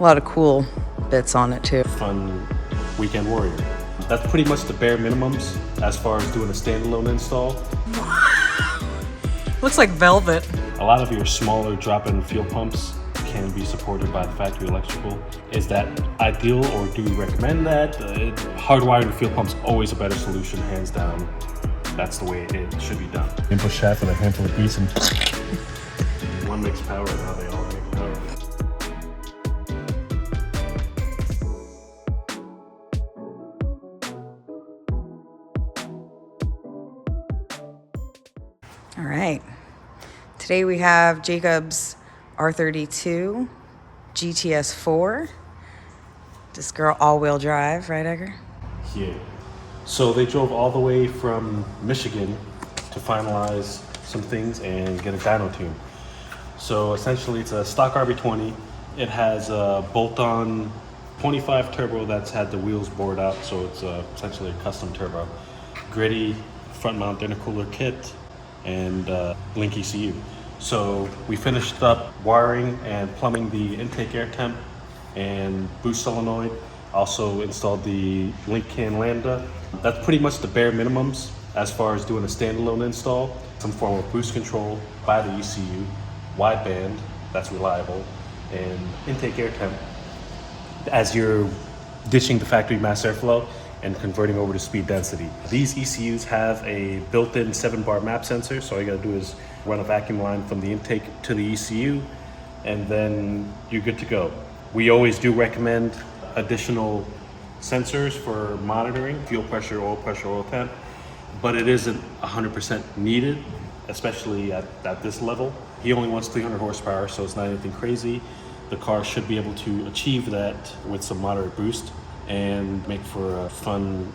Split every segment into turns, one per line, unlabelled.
A lot of cool bits on it too.
Fun weekend warrior. That's pretty much the bare minimums as far as doing a standalone install.
Looks like velvet.
A lot of your smaller drop-in fuel pumps can be supported by the factory electrical. Is that ideal, or do we recommend that? Hardwired fuel pumps always a better solution, hands down. That's the way it should be done. Input shaft with a handful of grease and one makes power, and how they all make power.
All right. Today we have Jacob's R32 GTS4. This girl all-wheel drive, right, Edgar?
Yeah. So they drove all the way from Michigan to finalize some things and get a dyno tune. So essentially it's a stock RB20. It has a bolt-on 25 turbo that's had the wheels bored out, so it's essentially a custom turbo. Gritty front mount intercooler kit and Link Ecu. So we finished up wiring and plumbing the intake air temp and boost solenoid. Also installed the Link can lambda. That's pretty much the bare minimums as far as doing a standalone install. Some form of boost control by the ECU, wideband, that's reliable, and intake air temp as you're ditching the factory mass airflow and converting over to speed density. These ECUs have a built-in 7-bar map sensor, so all you gotta do is run a vacuum line from the intake to the ECU, and then you're good to go. We always do recommend additional sensors for monitoring, fuel pressure, oil temp, but it isn't 100% needed, especially at this level. He only wants 300 horsepower, so it's not anything crazy. The car should be able to achieve that with some moderate boost and make for a fun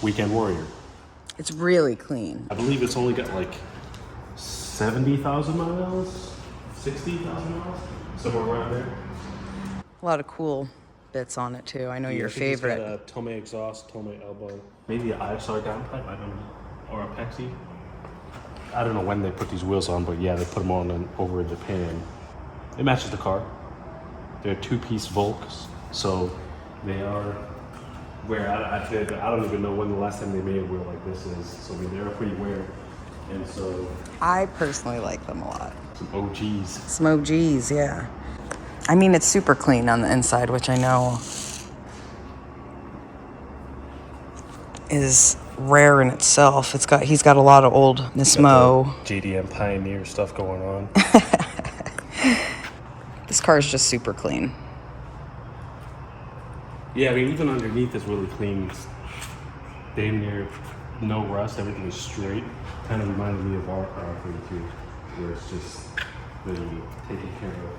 weekend warrior.
It's really clean.
I believe it's only got like 70,000 miles, 60,000 miles, somewhere around there.
A lot of cool bits on it too. I know your favorite.
It's got a Tomei exhaust, Tomei elbow, maybe an ISR downpipe, I don't know, or a Pexi. I don't know when they put these wheels on, but yeah, they put them on and over in Japan. It matches the car. They're 2-piece Volks, so they are rare. I don't even know when the last time they made a wheel like this is. So I mean, they're pretty rare, and so
I personally like them a lot.
some OGs.
Some OGs, yeah. I mean, it's super clean on the inside, which I know is rare in itself. He's got a lot of old Nismo.
JDM Pioneer stuff going on.
This car is just super clean.
Yeah, I mean, even underneath is really clean. Damn near no rust, everything is straight. Kind of reminded me of our car R32, where it's just really taken care of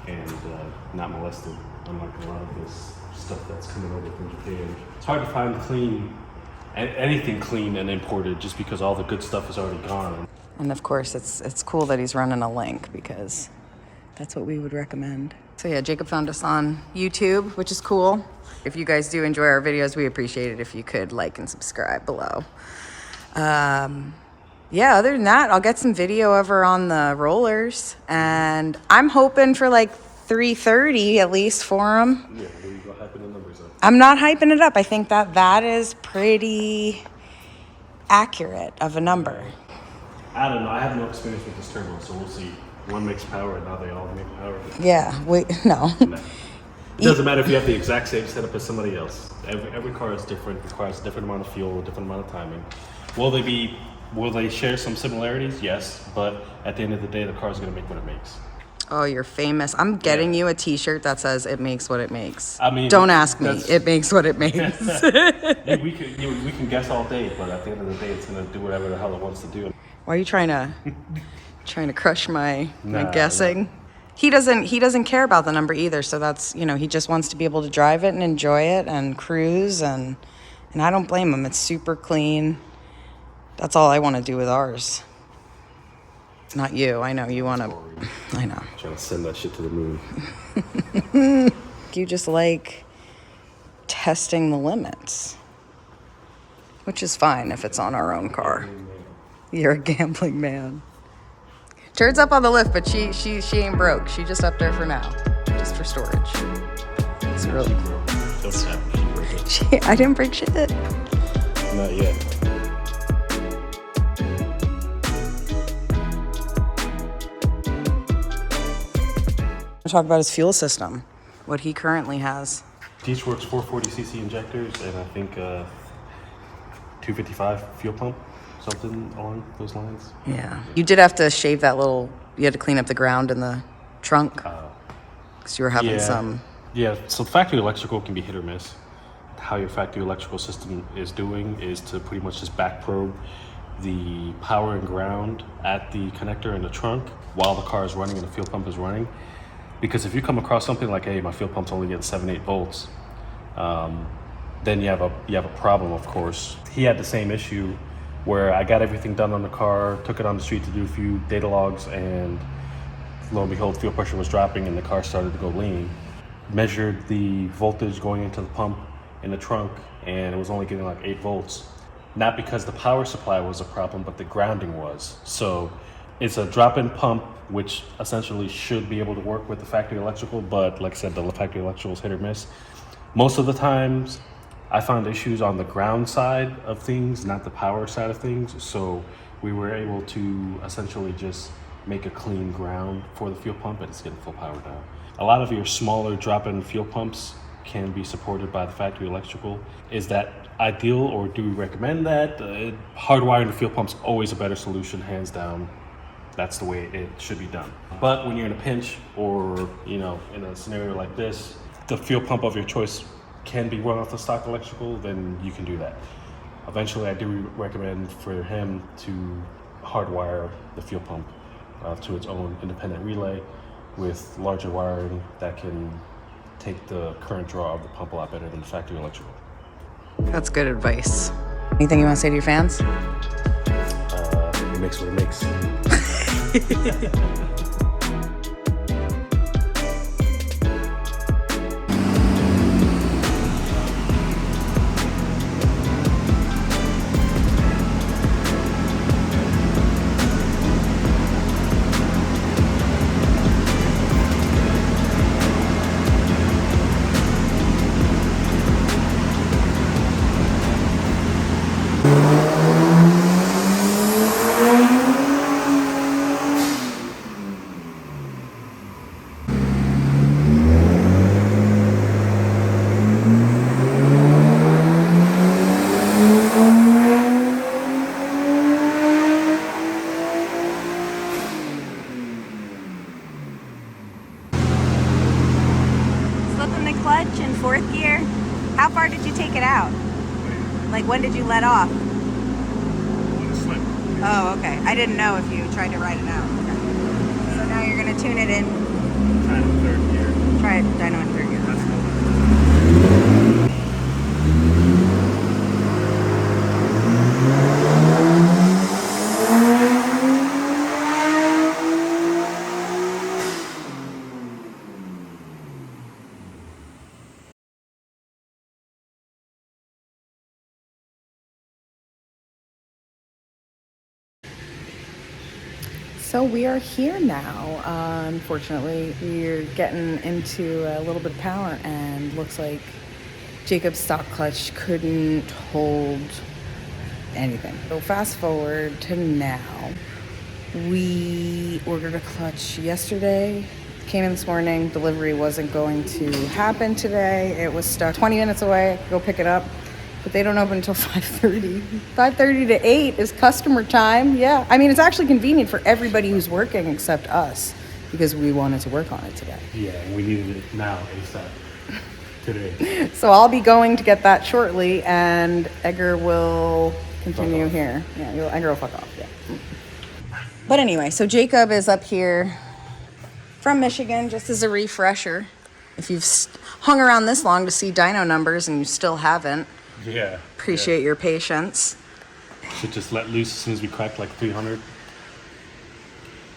and not molested, unlike a lot of this stuff that's coming over from Japan. It's hard to find anything clean and imported just because all the good stuff is already gone.
And of course, it's cool that he's running a Link, because that's what we would recommend. So yeah, Jacob found us on YouTube, which is cool. If you guys do enjoy our videos, we appreciate it if you could like and subscribe below. Yeah, other than that, I'll get some video over on the rollers, and I'm hoping for like 330 at least for them.
Yeah, there you go, hyping the numbers up.
I'm not hyping it up. I think that is pretty accurate of a number.
I don't know, I have no experience with this turbo, so we'll see. One makes power, and now they all make power.
Yeah, no.
It doesn't matter if you have the exact same setup as somebody else. Every car is different, requires a different amount of fuel, a different amount of timing. Will they share some similarities? Yes, but at the end of the day, the car is going to make what it makes.
Oh, you're famous. I'm getting you a t-shirt that says "It makes what it makes."
I mean,
don't ask me. It makes what it makes.
we can guess all day, but at the end of the day, it's going to do whatever the hell it wants to do.
Why are you trying to crush my guessing? No. He doesn't care about the number either. So that's, he just wants to be able to drive it and enjoy it and cruise, and I don't blame him. It's super clean. That's all I want to do with ours. Not you. I know you want to. I know.
Trying to send that shit to the moon.
You just like testing the limits, which is fine if it's on our own car. You're a gambling man. Turd's up on the lift, but she ain't broke. She just up there for now, just for storage. really.
Don't tap. She break it.
I didn't break shit.
Not yet.
Talk about his fuel system, what he currently has.
These works 440cc injectors and I think 255 fuel pump, something along those lines.
Yeah. You did have to shave that little, you had to clean up the ground in the trunk because you were having some.
Yeah, so factory electrical can be hit or miss. How your factory electrical system is doing is to pretty much just back probe the power and ground at the connector in the trunk while the car is running and the fuel pump is running. Because if you come across something like, hey, my fuel pump's only getting 7-8 volts, then you have a problem, of course. He had the same issue where I got everything done on the car, took it on the street to do a few data logs, and lo and behold, fuel pressure was dropping and the car started to go lean. Measured the voltage going into the pump in the trunk, and it was only getting like 8 volts. Not because the power supply was a problem, but the grounding was. So it's a drop-in pump, which essentially should be able to work with the factory electrical, but like I said, the factory electrical is hit or miss. Most of the times, I found issues on the ground side of things, not the power side of things. So we were able to essentially just make a clean ground for the fuel pump, and it's getting full power now. A lot of your smaller drop-in fuel pumps can be supported by the factory electrical. Is that ideal, or do we recommend that? Hardwiring the fuel pump's always a better solution, hands down. That's the way it should be done. But when you're in a pinch, or in a scenario like this, the fuel pump of your choice can be run off the stock electrical, then you can do that. Eventually, I do recommend for him to hardwire the fuel pump to its own independent relay with larger wiring that can take the current draw of the pump a lot better than the factory electrical.
That's good advice. Anything you want to say to your fans?
It makes what it makes.
Slipping the clutch in fourth gear. How far did you take it out? Like, when did you let off?
When it slipped.
Oh, okay. I didn't know if you tried to ride it out. Okay. So now you're going to tune it in.
Trying in third gear.
Try it dyno in third gear.
So we are here now. Unfortunately, we're getting into a little bit of power, and looks like Jacob's stock clutch couldn't hold anything. So fast forward to now. We ordered a clutch yesterday, came in this morning. Delivery wasn't going to happen today. It was stuck 20 minutes away. I could go pick it up, but they don't open until 5:30. 5:30 to 8 is customer time. Yeah, I mean, it's actually convenient for everybody who's working except us, because we wanted to work on it today.
Yeah, and we needed it now, ASAP, today.
So I'll be going to get that shortly, and Edgar will continue here. Yeah, Edgar will fuck off, yeah. But anyway, so Jacob is up here from Michigan, just as a refresher. If you've hung around this long to see dyno numbers and you still haven't,
Yeah.
appreciate your patience.
Should just let loose as soon as we crack like 300.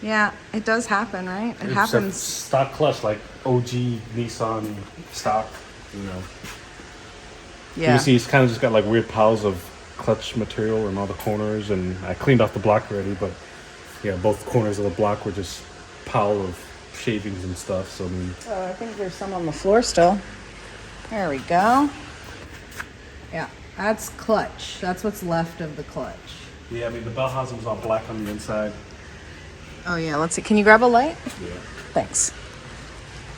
Yeah, it does happen, right? It
It's
happens.
a stock clutch, like OG Nissan stock,
Yeah.
You see, it's kind of just got like weird piles of clutch material in all the corners, and I cleaned off the block already, but yeah, both corners of the block were just pile of shavings and stuff. So I mean,
Oh, I think there's some on the floor still. There we go. Yeah, that's clutch. That's what's left of the clutch.
Yeah, I mean, the bell housing was all black on the inside.
Oh yeah, let's see. Can you grab a light?
Yeah.
Thanks.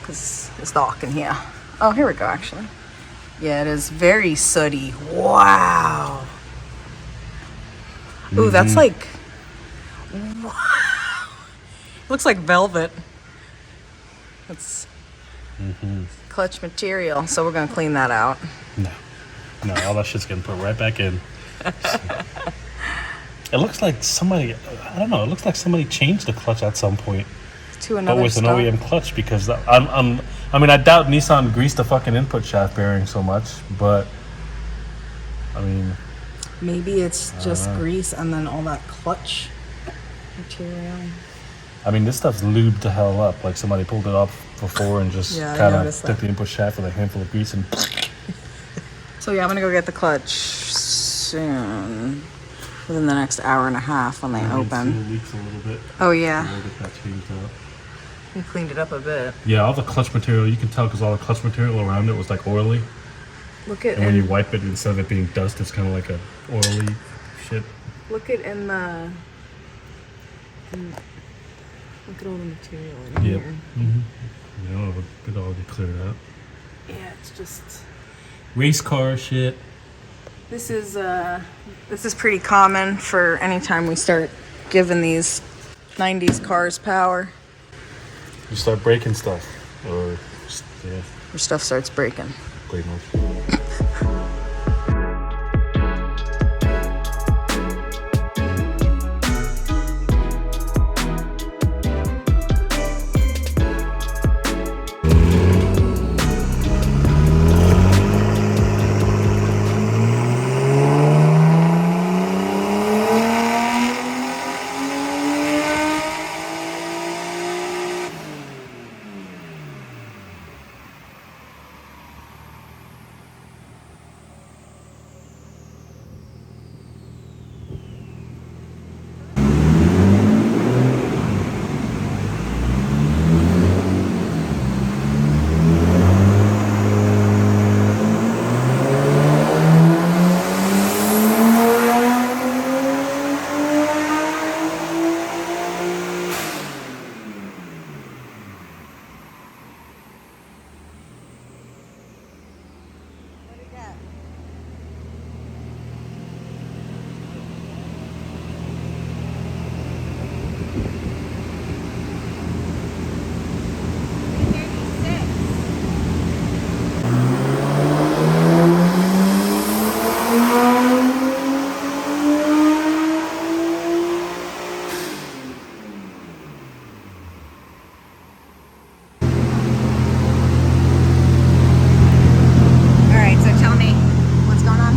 Because it's dark in here. Oh, here we go, actually. Yeah, it is very sooty. Wow. Ooh, that's like... Wow. Looks like velvet. It's clutch material, so we're going to clean that out.
No, all that shit's getting put right back in. It looks like somebody, I don't know, it looks like somebody changed the clutch at some point.
To another
With an
stock.
OEM clutch, because I mean, I doubt Nissan greased the fucking input shaft bearing so much, but I mean,
Maybe it's just grease and then all that clutch material.
I mean, this stuff's lubed to hell up. Like somebody pulled it off before and just
Yeah, I
kind of
noticed
took
that.
the input shaft with a handful of grease and.
So yeah, I'm gonna go get the clutch soon. Within the next hour and a half when they open.
It leaks a little bit.
Oh yeah,
We'll get that changed out.
we cleaned it up a bit.
Yeah, all the clutch material, you can tell because all the clutch material around it was like oily.
Look at
And when you wipe it, instead of it being dust, it's kind of like a oily shit.
look at in the. Look at all the material in
Yep.
here.
You know, it all get cleared out.
Yeah, it's just.
Race car shit.
This is pretty common for any time we start giving these 90s cars power.
You start breaking stuff, or just, yeah,
Your stuff starts breaking.
pretty much.
All right, so tell me what's going on.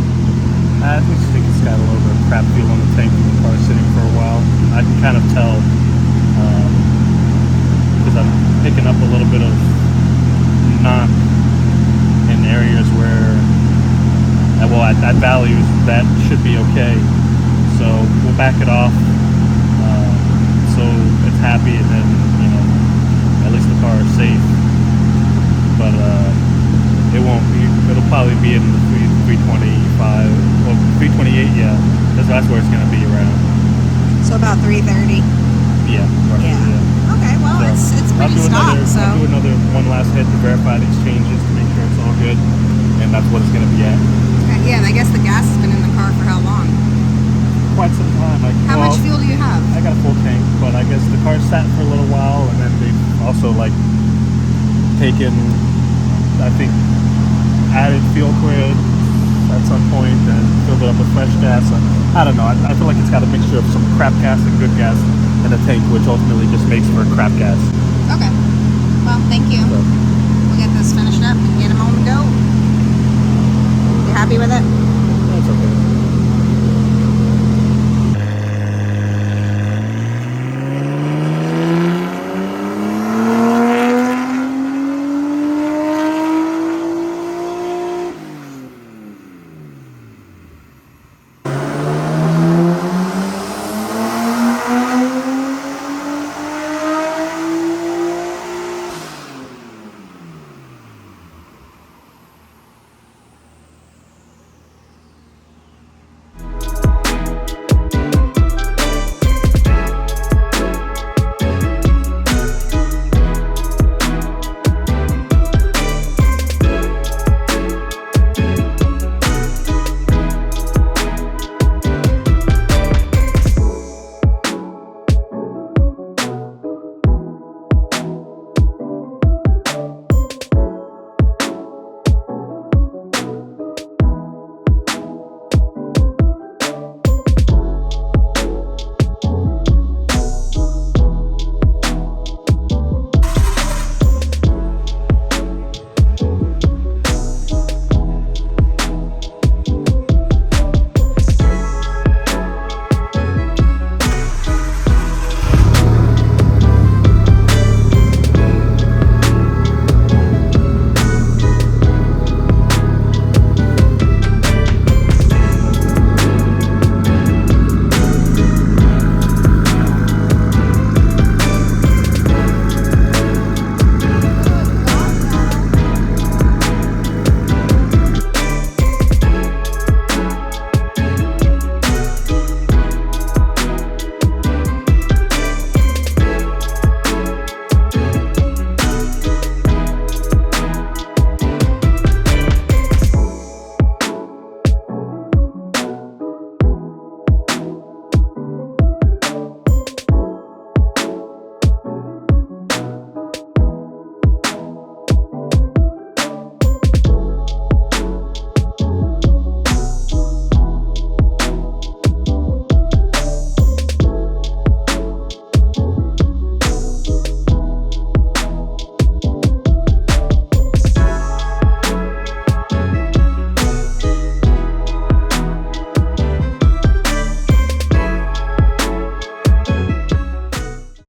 I just think it's got a little bit of crap feel on the tank from the car sitting for a while. I can kind of tell because I'm picking up a little bit of knock in areas where, well, at values that should be okay. So we'll back it off so it's happy, and then, you know, at least the car is safe. But it won't be. It'll probably be in the 325, well, 328. Yeah, that's where it's gonna be around.
So about 3:30.
Yeah. Roughly,
Yeah. Okay. Well,
So,
it's pretty stock. So
I'll do another one last hit to verify these changes to make sure it's all good, and that's what it's gonna be at.
yeah, and I guess the gas has been in the car for how long?
Quite some time. Like,
How much fuel do you have?
I got a full tank, but I guess the car sat for a little while, and then they've also like taken, I think, added fuel grid at some point and filled it up with fresh gas. I don't know. I feel like it's got a mixture of some crap gas and good gas in the tank, which ultimately just makes for crap gas.
Okay. Well, thank you.
So,